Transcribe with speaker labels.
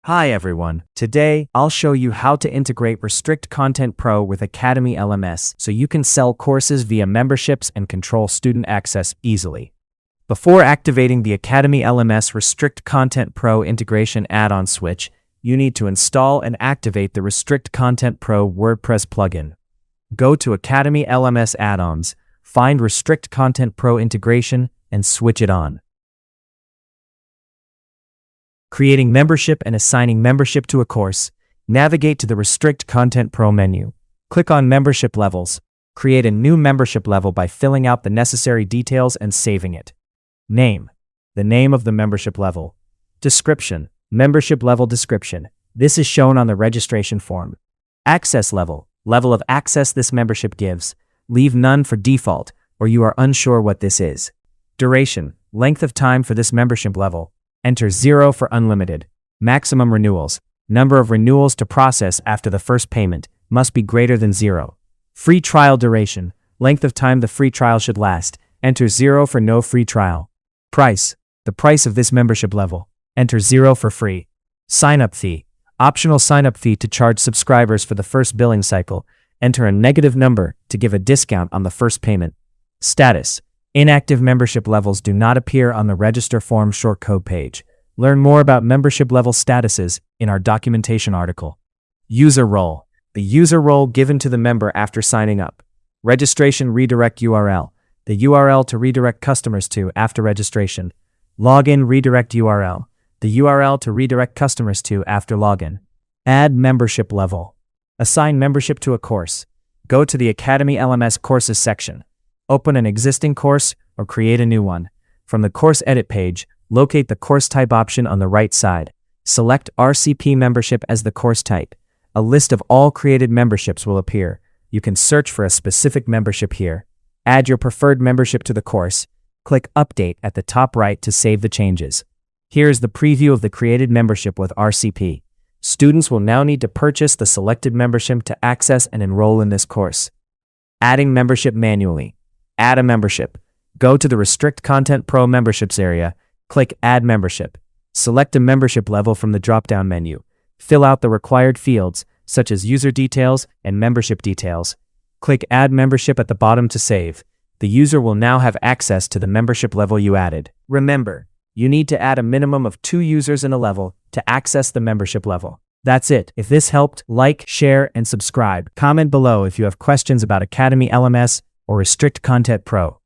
Speaker 1: Hi everyone. Today, I'll show you how to integrate Restrict Content Pro with Academy LMS so you can sell courses via memberships and control student access easily. Before activating the Academy LMS Restrict Content Pro integration add-on switch, you need to install and activate the Restrict Content Pro WordPress plugin. Go to Academy LMS add-ons, find Restrict Content Pro integration, and switch it on. Creating membership and assigning membership to a course, navigate to the Restrict Content Pro menu. Click on Membership Levels. Create a new membership level by filling out the necessary details and saving it. Name. The name of the membership level. Description. Membership level description. This is shown on the registration form. Access level. Level of access this membership gives. Leave none for default, or you are unsure what this is. Duration. Length of time for this membership level. Enter 0 for unlimited. Maximum renewals. Number of renewals to process after the first payment must be greater than 0. Free trial duration. Length of time the free trial should last. Enter 0 for no free trial. Price. The price of this membership level. Enter 0 for free. Sign-up fee. Optional sign-up fee to charge subscribers for the first billing cycle. Enter a negative number to give a discount on the first payment. Status. Inactive membership levels do not appear on the register form shortcode page. Learn more about membership level statuses in our documentation article. User role. The user role given to the member after signing up. Registration redirect URL. The URL to redirect customers to after registration. Login redirect URL. The URL to redirect customers to after login. Add membership level. Assign membership to a course. Go to the Academy LMS Courses section. Open an existing course or create a new one. From the Course Edit page, locate the Course Type option on the right side. Select RCP membership as the course type. A list of all created memberships will appear. You can search for a specific membership here. Add your preferred membership to the course. Click Update at the top right to save the changes. Here is the preview of the created membership with RCP. Students will now need to purchase the selected membership to access and enroll in this course. Adding membership manually. Add a membership. Go to the Restrict Content Pro memberships area. Click Add Membership. Select a membership level from the drop-down menu. Fill out the required fields, such as user details and membership details. Click Add Membership at the bottom to save. The user will now have access to the membership level you added. Remember, you need to add a minimum of 2 users in a level to access the membership level. That's it. If this helped, like, share, and subscribe. Comment below if you have questions about Academy LMS or Restrict Content Pro.